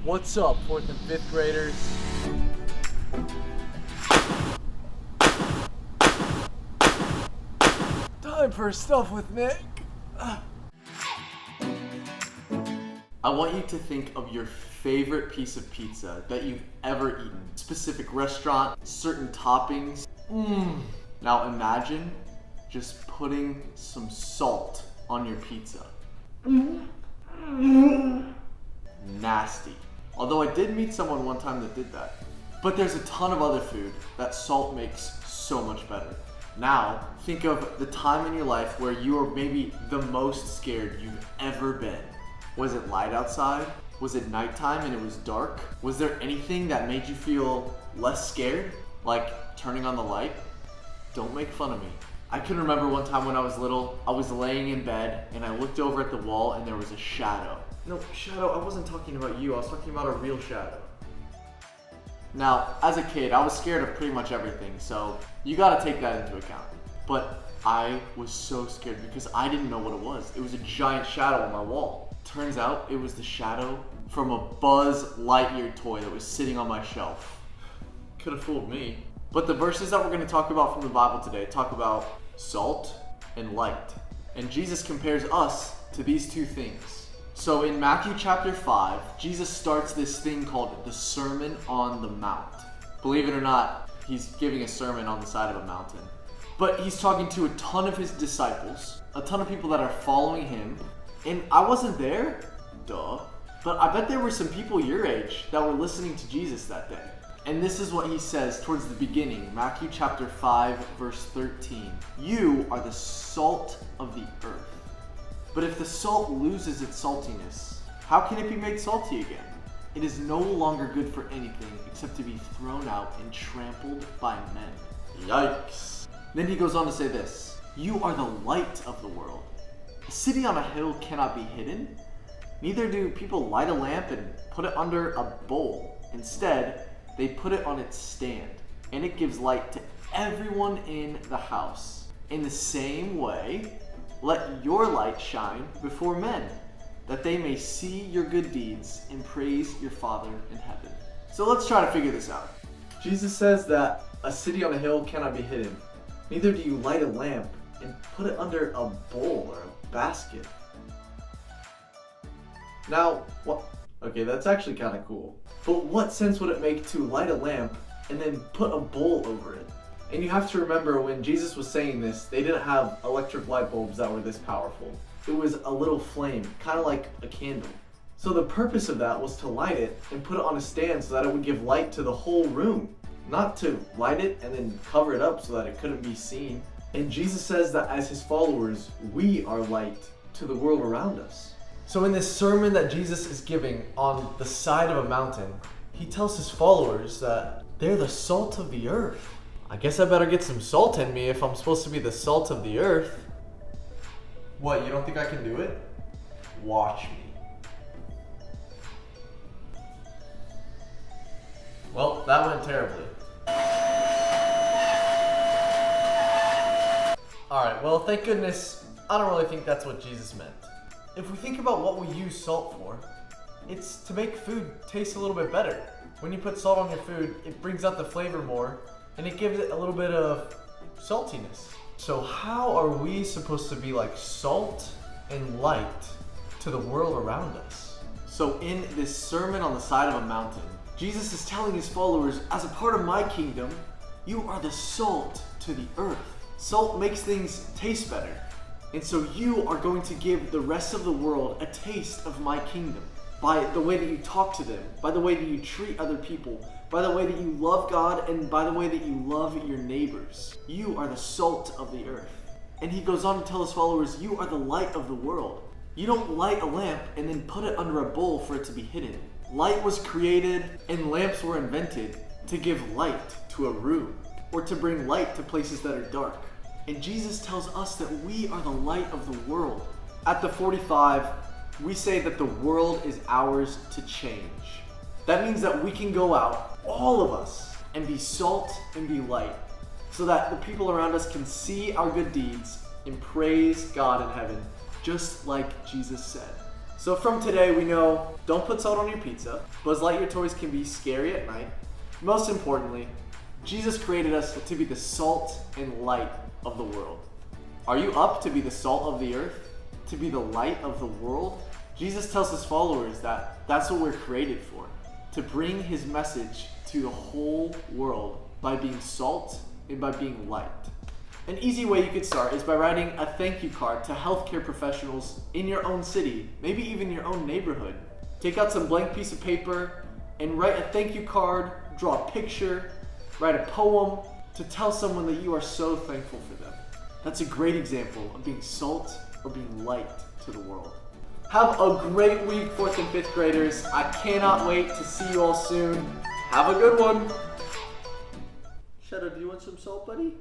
What's up, 4th and 5th graders? Time for Stuff with Nick. I want you to think of your favorite piece of pizza that you've ever eaten. Specific restaurant, certain toppings. Now imagine just putting some salt on your pizza. Nasty. Although I did meet someone one time that did that. But there's a ton of other food that salt makes so much better. Now, think of the time in your life where you are maybe the most scared you've ever been. Was it light outside? Was it nighttime and it was dark? Was there anything that made you feel less scared? Like turning on the light? Don't make fun of me. I can remember one time when I was little, I was laying in bed and I looked over at the wall and there was a shadow. No, shadow, I wasn't talking about you, I was talking about a real shadow. Now, as a kid, I was scared of pretty much everything, so you gotta take that into account. But I was so scared because I didn't know what it was. It was a giant shadow on my wall. Turns out it was the shadow from a Buzz Lightyear toy that was sitting on my shelf. Could have fooled me. But the verses that we're going to talk about from the Bible today talk about salt and light. And Jesus compares us to these two things. So in Matthew chapter 5, Jesus starts this thing called the Sermon on the Mount. Believe it or not, he's giving a sermon on the side of a mountain. But he's talking to a ton of his disciples, a ton of people that are following him. And I wasn't there, duh. But I bet there were some people your age that were listening to Jesus that day. And this is what he says towards the beginning, Matthew chapter 5, verse 13. You are the salt of the earth. But if the salt loses its saltiness, how can it be made salty again? It is no longer good for anything except to be thrown out and trampled by men. Yikes. Then he goes on to say this. You are the light of the world. A city on a hill cannot be hidden. Neither do people light a lamp and put it under a bowl. Instead, they put it on its stand, and it gives light to everyone in the house. In the same way, let your light shine before men, that they may see your good deeds and praise your Father in heaven. So let's try to figure this out. Jesus says that a city on a hill cannot be hidden. Neither do you light a lamp and put it under a bowl or a basket. Now, what? Okay, that's actually kind of cool. But what sense would it make to light a lamp and then put a bowl over it? And you have to remember when Jesus was saying this, they didn't have electric light bulbs that were this powerful. It was a little flame, kind of like a candle. So the purpose of that was to light it and put it on a stand so that it would give light to the whole room. Not to light it and then cover it up so that it couldn't be seen. And Jesus says that as his followers, we are light to the world around us. So in this sermon that Jesus is giving on the side of a mountain, he tells his followers that they're the salt of the earth. I guess I better get some salt in me if I'm supposed to be the salt of the earth. What, you don't think I can do it? Watch me. Well, that went terribly. Alright, well, thank goodness, I don't really think that's what Jesus meant. If we think about what we use salt for, it's to make food taste a little bit better. When you put salt on your food, it brings out the flavor more, and it gives it a little bit of saltiness. So how are we supposed to be like salt and light to the world around us? So in this sermon on the side of a mountain, Jesus is telling his followers, as a part of my kingdom, you are the salt to the earth. Salt makes things taste better. And so you are going to give the rest of the world a taste of my kingdom by the way that you talk to them, by the way that you treat other people, by the way that you love God, and by the way that you love your neighbors. You are the salt of the earth. And he goes on to tell his followers, you are the light of the world. You don't light a lamp and then put it under a bowl for it to be hidden. Light was created and lamps were invented to give light to a room or to bring light to places that are dark. And Jesus tells us that we are the light of the world. At the 45, we say that the world is ours to change. That means that we can go out, all of us, and be salt and be light, so that the people around us can see our good deeds and praise God in heaven, just like Jesus said. So from today, we know don't put salt on your pizza. Buzz Lightyear toys can be scary at night. Most importantly, Jesus created us to be the salt and light of the world. Are you up to be the salt of the earth? To be the light of the world? Jesus tells his followers that that's what we're created for. To bring his message to the whole world by being salt and by being light. An easy way you could start is by writing a thank you card to healthcare professionals in your own city, maybe even your own neighborhood. Take out some blank piece of paper and write a thank you card, draw a picture, write a poem to tell someone that you are so thankful for them. That's a great example of being salt or being light to the world. Have a great week, 4th and 5th graders. I cannot wait to see you all soon. Have a good one. Shadow, do you want some salt, buddy?